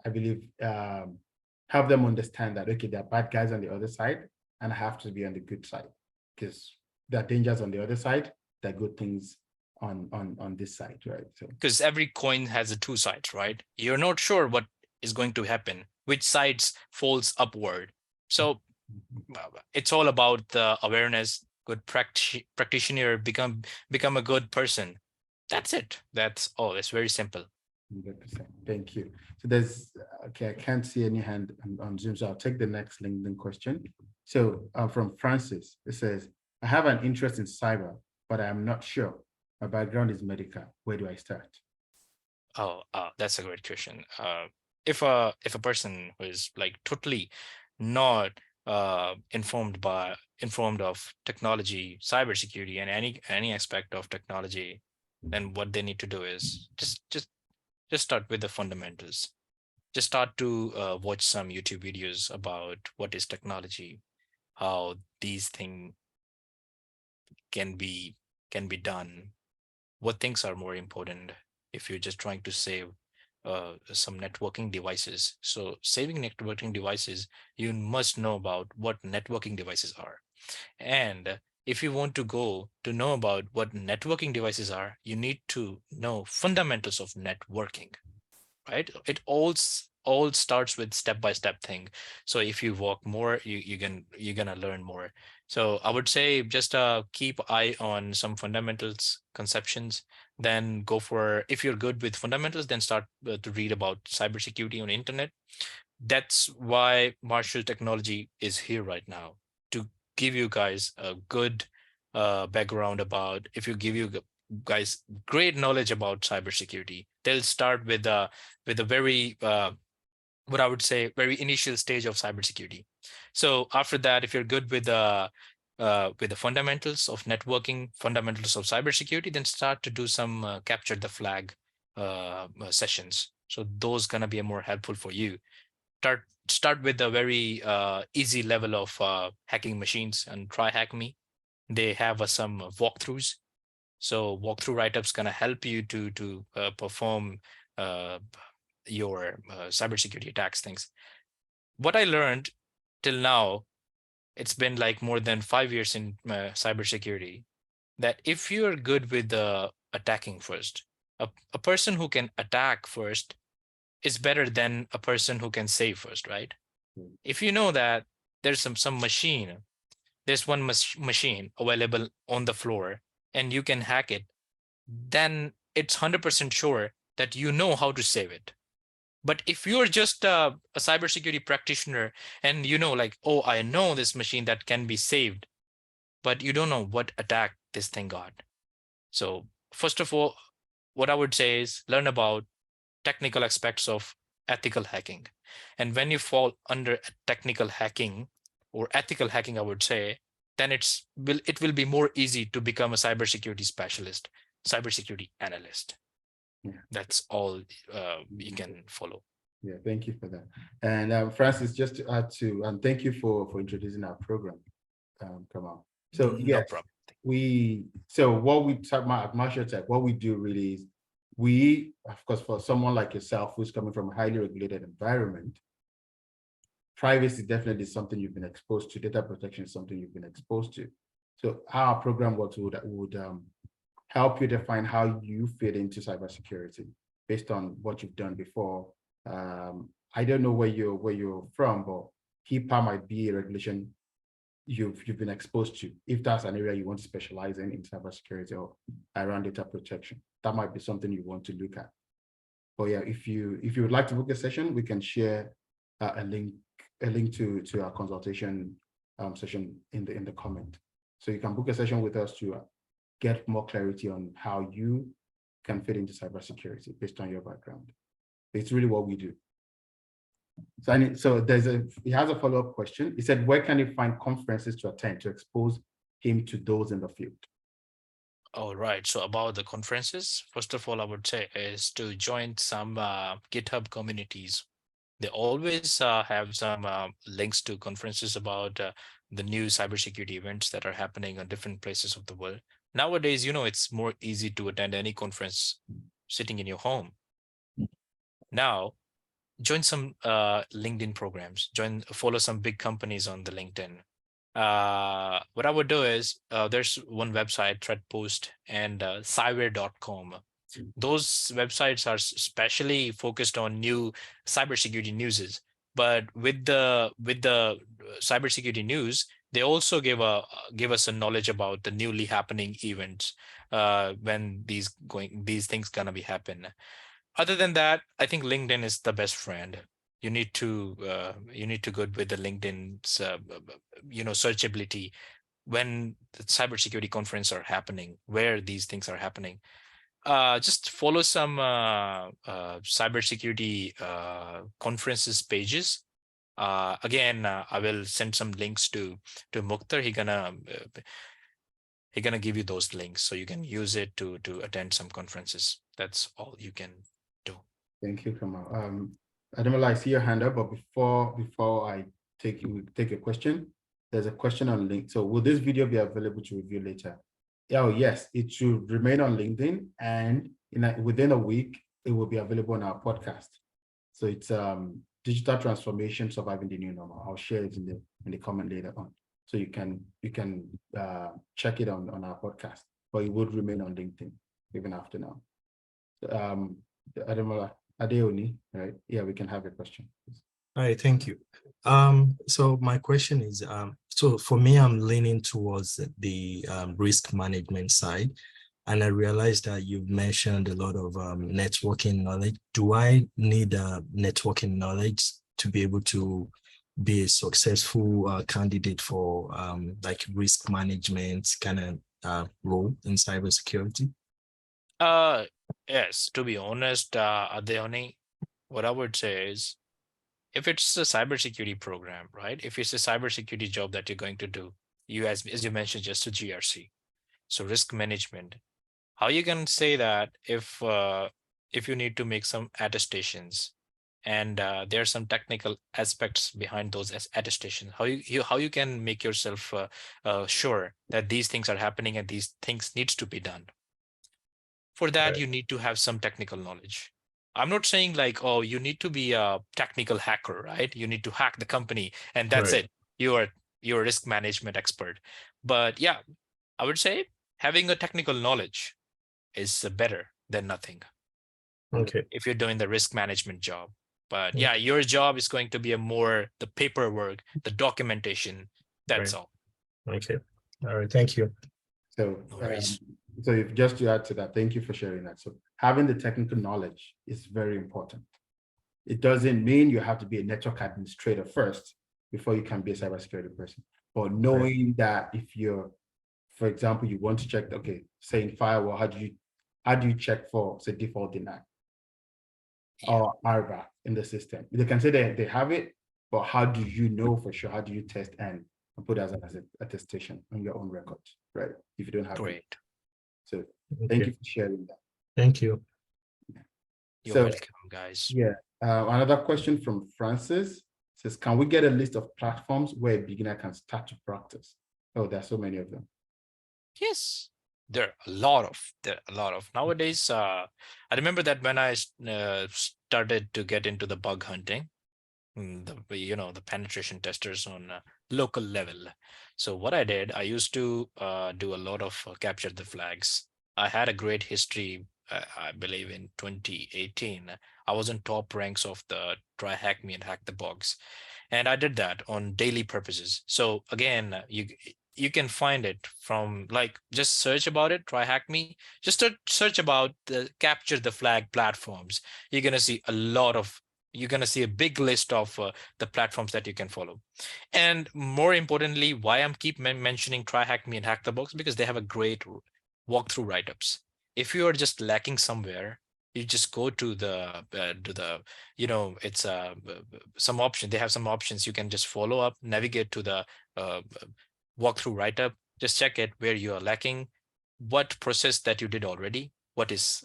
A: I believe, help them understand that, okay, there are bad guys on the other side, and I have to be on the good side, because there are dangers on the other side, there are good things on this side, right? So
C: Because every coin has two sides, right? You're not sure what is going to happen, which sides falls upward. So it's all about the awareness. Good practitioner, become a good person. That's it. That's all. It's very simple.
A: 100%. Thank you. So there's, okay, I can't see any hand on Zoom, so I'll take the next LinkedIn question. So from Francis, it says, I have an interest in cyber, but I am not sure. My background is medical. Where do I start?
C: Oh, that's a great question. If a person who is like totally not informed of technology, cybersecurity, and any aspect of technology, then what they need to do is just start with the fundamentals. Just start to watch some YouTube videos about what is technology, how these things can be done, what things are more important if you're just trying to save some networking devices. So saving networking devices, you must know about what networking devices are. And if you want to go to know about what networking devices are, you need to know fundamentals of networking, right? It all starts with step-by-step thing. So if you walk more, you're gonna learn more. So I would say just keep eye on some fundamentals, conceptions, then go for, if you're good with fundamentals, then start to read about cybersecurity on the internet. That's why Marshall Technology is here right now, to give you guys a good background about, if you give you guys great knowledge about cybersecurity. They'll start with a very what I would say, very initial stage of cybersecurity. So after that, if you're good with the fundamentals of networking, fundamentals of cybersecurity, then start to do some capture the flag sessions. So those gonna be more helpful for you. Start with a very easy level of hacking machines and try hack me. They have some walkthroughs. So walkthrough write-ups gonna help you to perform your cybersecurity attacks things. What I learned till now, it's been like more than 5 years in cybersecurity, that if you're good with the attacking first, a person who can attack first is better than a person who can save first, right? If you know that there's some machine, there's one machine available on the floor and you can hack it, then it's 100% sure that you know how to save it. But if you're just a cybersecurity practitioner and you know, like, oh, I know this machine that can be saved, but you don't know what attack this thing got. So first of all, what I would say is learn about technical aspects of ethical hacking. And when you fall under technical hacking or ethical hacking, I would say, then it will be more easy to become a cybersecurity specialist, cybersecurity analyst.
A: Yeah.
C: That's all you can follow.
A: Yeah, thank you for that. And Francis, just to add to, and thank you for introducing our program, Kamal. So
C: No
A: yes,
C: problem.
A: so what we talk about at Marshall Tech, what we do really is we, of course, for someone like yourself who's coming from a highly regulated environment, privacy is definitely something you've been exposed to. Data protection is something you've been exposed to. So our program would help you define how you fit into cybersecurity based on what you've done before. I don't know where you're from, but HIPAA might be a regulation you've been exposed to. If that's an area you want to specialize in cybersecurity or around data protection, that might be something you want to look at. But yeah, if you would like to book a session, we can share a link to our consultation session in the comment. So you can book a session with us to get more clarity on how you can fit into cybersecurity based on your background. It's really what we do. So he has a follow-up question. He said, where can you find conferences to attend to expose him to those in the field?
C: All right. So about the conferences, first of all, I would say is to join some GitHub communities. They always have some links to conferences about the new cybersecurity events that are happening on different places of the world. Nowadays, it's more easy to attend any conference sitting in your home. Now, join some LinkedIn programs, follow some big companies on the LinkedIn. What I would do is there's one website, Threadpost and Cyware.com. Those websites are especially focused on new cybersecurity news. But with the cybersecurity news, they also give us a knowledge about the newly happening events when these things gonna be happen. Other than that, I think LinkedIn is the best friend. You need to go with the LinkedIn's searchability when the cybersecurity conference are happening, where these things are happening. Just follow some cybersecurity conferences pages. Again, I will send some links to Mukhtar. He gonna give you those links so you can use it to attend some conferences. That's all you can do.
A: Thank you, Kamal. Ademola, I see your hand up, but before I take a question, there's a question on link. So will this video be available to review later? Oh, yes, it should remain on LinkedIn, and within a week, it will be available on our podcast. So it's digital transformation, surviving the new normal. I'll share it in the comment later on. So you can check it on our podcast, but it would remain on LinkedIn even after now. Ademola Adeoni, right? Yeah, we can have a question.
B: All right, thank you. So my question is, so for me, I'm leaning towards the risk management side, and I realized that you've mentioned a lot of networking knowledge. Do I need networking knowledge to be able to be a successful candidate for like risk management kind of role in cybersecurity?
C: Yes, to be honest, Adeoni, what I would say is if it's a cybersecurity program, right? If it's a cybersecurity job that you're going to do, you as you mentioned, just a GRC. So risk management. How you can say that if you need to make some attestations, and there are some technical aspects behind those attestations, how you can make yourself sure that these things are happening and these things needs to be done. For that,
B: Right.
C: you need to have some technical knowledge. I'm not saying like, oh, you need to be a technical hacker, right? You need to hack the company and that's
B: Right.
C: it. You're a risk management expert. But yeah, I would say having a technical knowledge is better than nothing
B: Okay.
C: if you're doing the risk management job. But
B: Okay.
C: yeah, your job is going to be a more the paperwork, the documentation. That's
B: Right.
C: all.
B: Okay. All right. Thank you.
A: So,
C: No worries.
A: so if just to add to that, thank you for sharing that. So having the technical knowledge is very important. It doesn't mean you have to be a network administrator first before you can be a cybersecurity person. But knowing that if you're, for example, you want to check, okay, saying firewall, how do you check for say default deny or RBAC in the system? They can say they have it, but how do you know for sure? How do you test and put as an attestation on your own record, right? If you don't have it.
C: Great.
A: So
B: Okay.
A: thank you for sharing that.
B: Thank you.
C: You're
A: So,
C: welcome, guys.
A: yeah, another question from Francis says, can we get a list of platforms where a beginner can start to practice? Oh, there's so many of them.
C: Yes, there are a lot of nowadays. I remember that when I started to get into the bug hunting, the penetration testers on a local level. So what I did, I used to do a lot of capture the flags. I had a great history. I believe in 2018, I was in top ranks of the try hack me and hack the box, and I did that on daily purposes. So again, you can find it from like just search about it, try hack me, just search about the capture the flag platforms. You're gonna see you're gonna see a big list of the platforms that you can follow. And more importantly, why I'm keep mentioning try hack me and hack the box, because they have a great walkthrough write-ups. If you are just lacking somewhere, you just go to the it's some option. They have some options. You can just follow up, navigate to the walkthrough write-up, just check it where you are lacking, what process that you did already, what is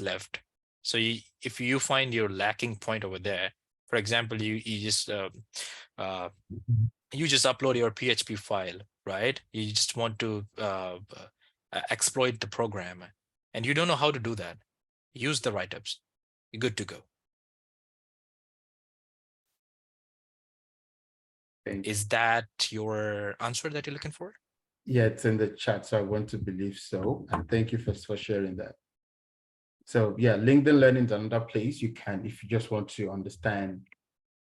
C: left. So if you find your lacking point over there, for example, you just upload your PHP file, right? You just want to exploit the program and you don't know how to do that. Use the write-ups. You're good to go. Is that your answer that you're looking for?
A: Yeah, it's in the chat, so I want to believe so. And thank you for sharing that. So yeah, LinkedIn Learning is another place you can, if you just want to understand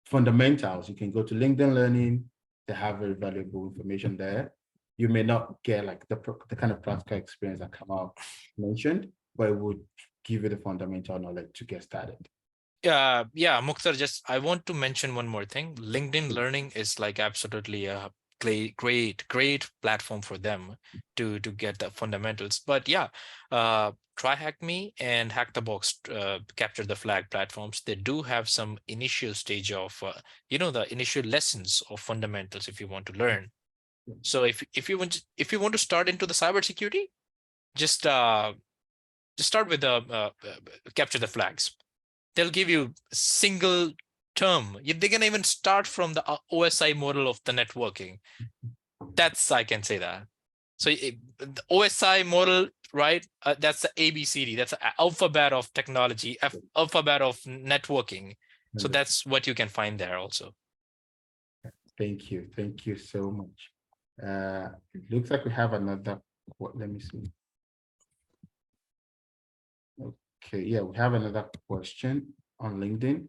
A: fundamentals, you can go to LinkedIn Learning. They have very valuable information there. You may not get like the kind of practical experience that Kamal mentioned, but it would give you the fundamental knowledge to get started.
C: Yeah, Mukhtar, just I want to mention one more thing. LinkedIn Learning is like absolutely a great platform for them to get the fundamentals. But yeah, try hack me and hack the box, capture the flag platforms. They do have some initial stage of the initial lessons of fundamentals if you want to learn. So if you want to start into the cybersecurity, just start with the capture the flags. They'll give you single term. They can even start from the OSI model of the networking. I can say that. So the OSI model, right? That's the ABCD. That's the alphabet of technology, alphabet of networking. So that's what you can find there also.
A: Thank you. Thank you so much. It looks like we have another, let me see. Okay, yeah, we have another question on LinkedIn.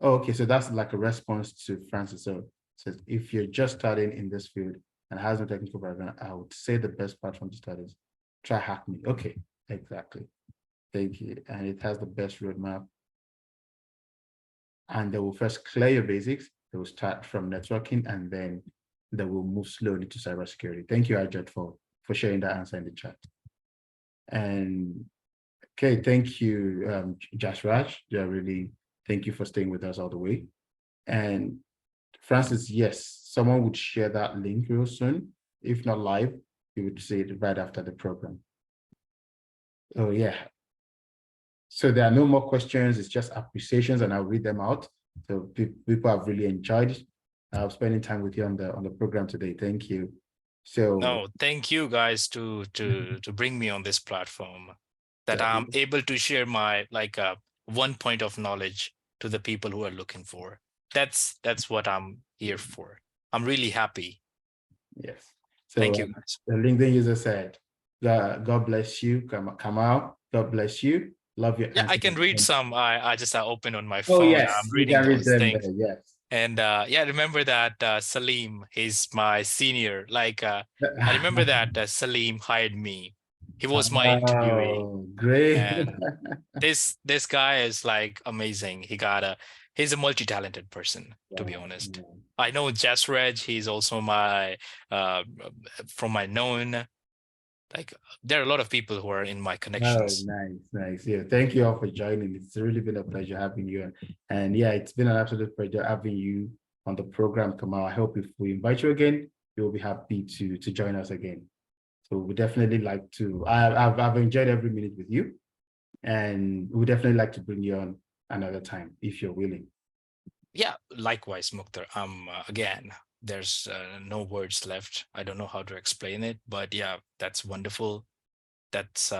A: Okay, so that's like a response to Francis. So it says, if you're just starting in this field and has no technical background, I would say the best platform to start is try hack me. Okay, exactly. Thank you. And it has the best roadmap. And they will first clear your basics. They will start from networking and then they will move slowly to cybersecurity. Thank you, Ajit, for sharing that answer in the chat. And Okay, thank you, Jashraj. Yeah, really, thank you for staying with us all the way. And Francis, yes, someone would share that link real soon. If not live, you would see it right after the program. Oh, yeah. So there are no more questions. It's just appreciations, and I'll read them out. So people have really enjoyed spending time with you on the program today. Thank you. So
C: No, thank you guys to bring me on this platform, that I'm able to share my one point of knowledge to the people who are looking for. That's what I'm here for. I'm really happy.
A: yes. So
C: Thank you guys.
A: the LinkedIn user said, God bless you, Kamal. God bless you. Love your
C: Yeah, I
A: answers.
C: can read some. I just open on my
A: Oh,
C: phone.
A: yes,
C: I'm
A: you
C: reading
A: can read
C: those
A: them
C: things.
A: there, yes.
C: And yeah, remember that Salim, he's my senior. I remember that Salim hired me. He was my interviewee.
A: Oh, great.
C: And this guy is like amazing. He's a multi-talented person, to be
A: Wow,
C: honest.
A: wow.
C: I know Jess Reg, he's also my from my known. Like there are a lot of people who are in my
A: Oh,
C: connections.
A: nice. Yeah, thank you all for joining. It's really been a pleasure having you. And yeah, it's been an absolute pleasure having you on the program, Kamal. I hope if we invite you again, you'll be happy to join us again. So we definitely like to. I've enjoyed every minute with you, and we definitely like to bring you on another time if you're willing.
C: Yeah, likewise, Mukhtar. Again, there's no words left. I don't know how to explain it, but yeah, that's wonderful. That's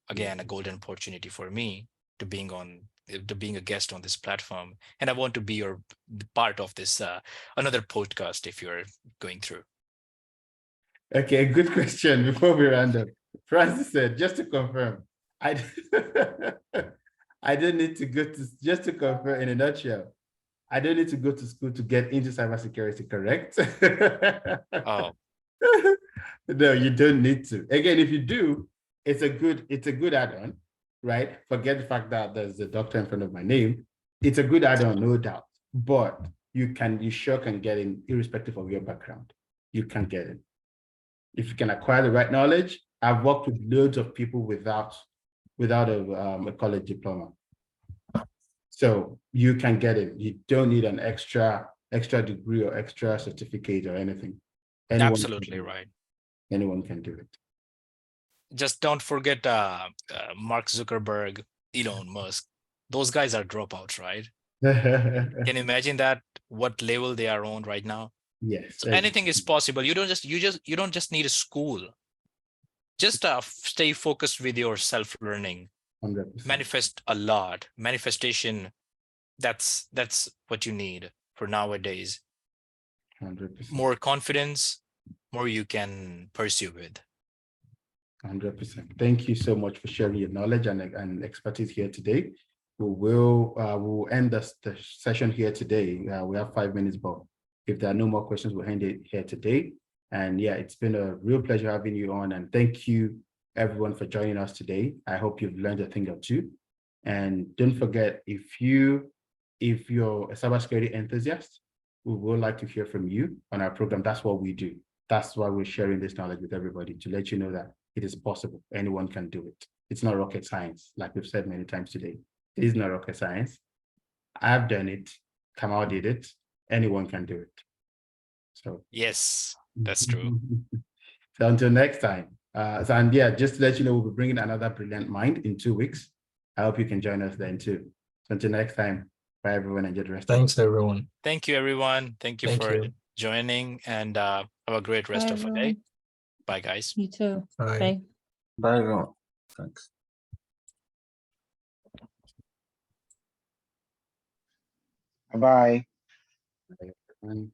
C: again a golden opportunity for me to being a guest on this platform, and I want to be your part of this another podcast if you're going through.
A: Okay, good question before we round up. Francis said, just to confirm, I I don't need to go to, just to confirm in a nutshell, I don't need to go to school to get into cybersecurity, correct?
C: Oh,
A: No, you don't need to. Again, if you do, it's a good add-on, right? Forget the fact that there's a doctor in front of my name. It's a good add-on, no doubt. But you sure can get in irrespective of your background. You can get in. If you can acquire the right knowledge. I've worked with loads of people without a college diploma. So you can get it. You don't need an extra degree or extra certificate or anything.
C: absolutely right.
A: Anyone can do it.
C: Just don't forget Mark Zuckerberg, Elon Musk. Those guys are dropouts, right? Can you imagine that what level they are on right now?
A: Yes.
C: So anything is possible. You don't just need a school. Just stay focused with your self-learning.
A: 100%.
C: Manifest a lot. Manifestation, that's what you need for nowadays.
A: 100%.
C: More confidence, more you can pursue with.
A: 100%. Thank you so much for sharing your knowledge and expertise here today. We'll end the session here today. We have 5 minutes, but if there are no more questions, we'll end it here today. And yeah, it's been a real pleasure having you on. And thank you everyone for joining us today. I hope you've learned a thing or two. And don't forget, if you're a cybersecurity enthusiast, we would like to hear from you on our program. That's what we do. That's why we're sharing this knowledge with everybody, to let you know that it is possible. Anyone can do it. It's not rocket science, like we've said many times today. It is not rocket science. I've done it. Kamal did it. Anyone can do it. So
C: yes, that's true.
A: So until next time. And yeah, just to let you know, we'll be bringing another brilliant mind in 2 weeks. I hope you can join us then too. So until next time, bye everyone, and enjoy the rest.
B: Thanks, everyone.
C: Thank you, everyone. Thank you for joining, and have a great rest of the day. Bye, guys.
E: You too.
B: Bye.
E: Bye.
F: Bye, everyone. Thanks.
D: Bye.
A: Bye.